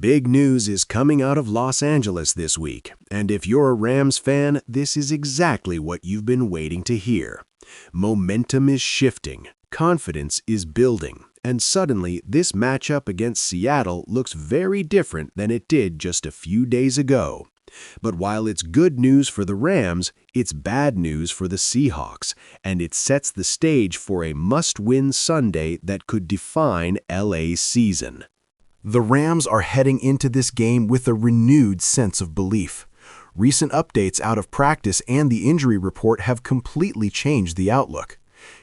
Big news is coming out of Los Angeles this week, and if you're a Rams fan, this is exactly what you've been waiting to hear. Momentum is shifting, confidence is building, and suddenly this matchup against Seattle looks very different than it did just a few days ago. But while it's good news for the Rams, it's bad news for the Seahawks, and it sets the stage for a must-win Sunday that could define LA's season. The Rams are heading into this game with a renewed sense of belief. Recent updates out of practice and the injury report have completely changed the outlook.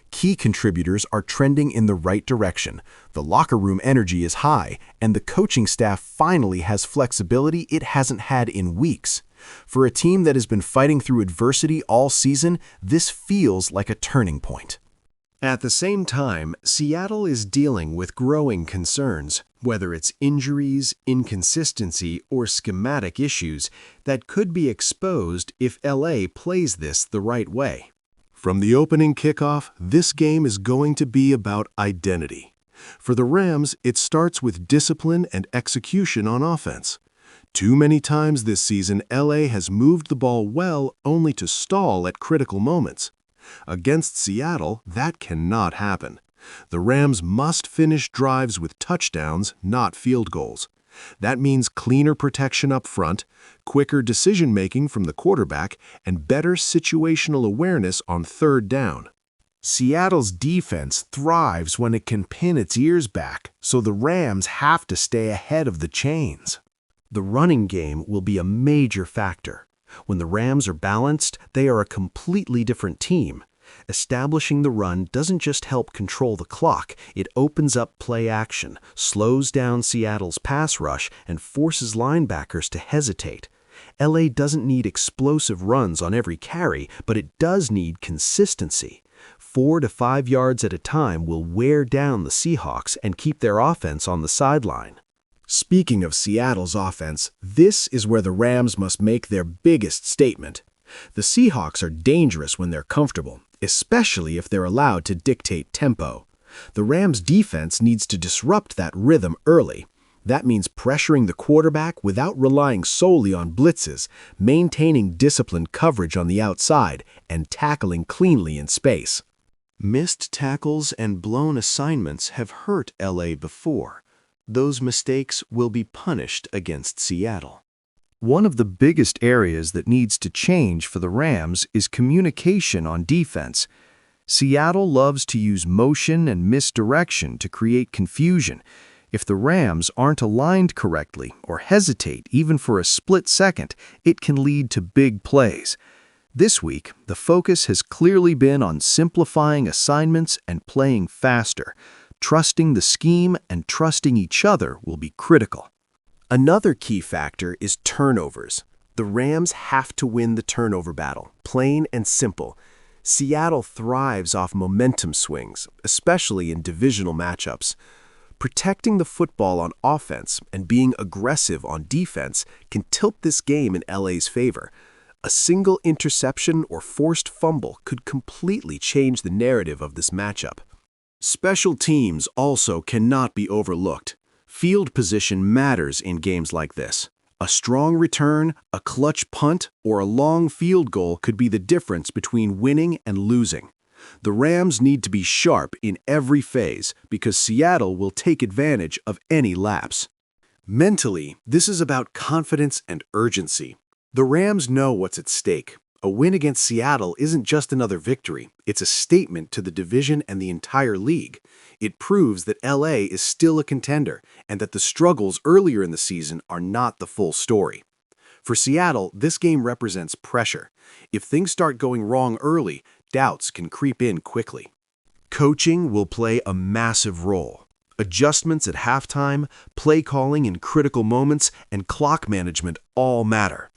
Key contributors are trending in the right direction, the locker room energy is high, and the coaching staff finally has flexibility it hasn't had in weeks. For a team that has been fighting through adversity all season, this feels like a turning point. At the same time, Seattle is dealing with growing concerns, whether it's injuries, inconsistency, or schematic issues that could be exposed if LA plays this the right way. From the opening kickoff, this game is going to be about identity. For the Rams, it starts with discipline and execution on offense. Too many times this season, LA has moved the ball well only to stall at critical moments. Against Seattle, that cannot happen. The Rams must finish drives with touchdowns, not field goals. That means cleaner protection up front, quicker decision-making from the quarterback, and better situational awareness on third down. Seattle's defense thrives when it can pin its ears back, so the Rams have to stay ahead of the chains. The running game will be a major factor. When the Rams are balanced, they are a completely different team. Establishing the run doesn't just help control the clock, it opens up play action, slows down Seattle's pass rush, and forces linebackers to hesitate. LA doesn't need explosive runs on every carry, but it does need consistency. 4 to 5 yards at a time will wear down the Seahawks and keep their offense on the sideline. Speaking of Seattle's offense, this is where the Rams must make their biggest statement. The Seahawks are dangerous when they're comfortable, especially if they're allowed to dictate tempo. The Rams' defense needs to disrupt that rhythm early. That means pressuring the quarterback without relying solely on blitzes, maintaining disciplined coverage on the outside, and tackling cleanly in space. Missed tackles and blown assignments have hurt LA before. Those mistakes will be punished against Seattle. One of the biggest areas that needs to change for the Rams is communication on defense. Seattle loves to use motion and misdirection to create confusion. If the Rams aren't aligned correctly or hesitate even for a split second, it can lead to big plays. This week, the focus has clearly been on simplifying assignments and playing faster. Trusting the scheme and trusting each other will be critical. Another key factor is turnovers. The Rams have to win the turnover battle, plain and simple. Seattle thrives off momentum swings, especially in divisional matchups. Protecting the football on offense and being aggressive on defense can tilt this game in LA's favor. A single interception or forced fumble could completely change the narrative of this matchup. Special teams also cannot be overlooked. Field position matters in games like this. A strong return, a clutch punt, or a long field goal could be the difference between winning and losing. The Rams need to be sharp in every phase because Seattle will take advantage of any lapse. Mentally, this is about confidence and urgency. The Rams know what's at stake. A win against Seattle isn't just another victory, it's a statement to the division and the entire league. It proves that LA is still a contender and that the struggles earlier in the season are not the full story. For Seattle, this game represents pressure. If things start going wrong early, doubts can creep in quickly. Coaching will play a massive role. Adjustments at halftime, play calling in critical moments, and clock management all matter.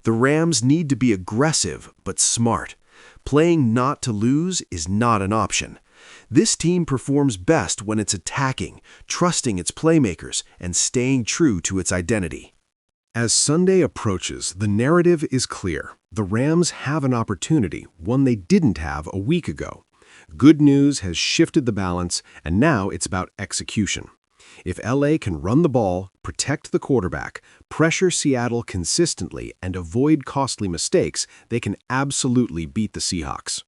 The Rams need to be aggressive but smart. Playing not to lose is not an option. This team performs best when it's attacking, trusting its playmakers, and staying true to its identity. As Sunday approaches, the narrative is clear. The Rams have an opportunity, one they didn't have a week ago. Good news has shifted the balance, and now it's about execution. If LA can run the ball, protect the quarterback, pressure Seattle consistently, and avoid costly mistakes, they can absolutely beat the Seahawks.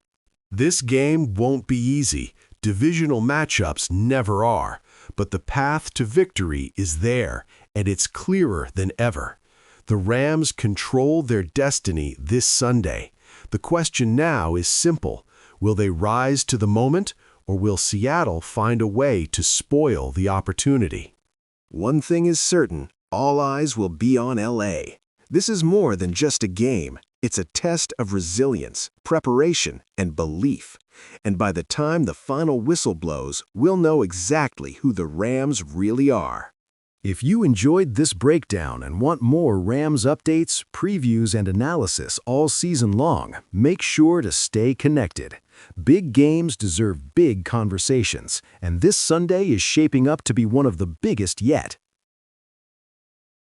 This game won't be easy. Divisional matchups never are. But the path to victory is there, and it's clearer than ever. The Rams control their destiny this Sunday. The question now is simple. Will they rise to the moment, or will Seattle find a way to spoil the opportunity? One thing is certain, all eyes will be on LA. This is more than just a game. It's a test of resilience, preparation, and belief. And by the time the final whistle blows, we'll know exactly who the Rams really are. If you enjoyed this breakdown and want more Rams updates, previews, and analysis all season long, make sure to stay connected. Big games deserve big conversations, and this Sunday is shaping up to be one of the biggest yet.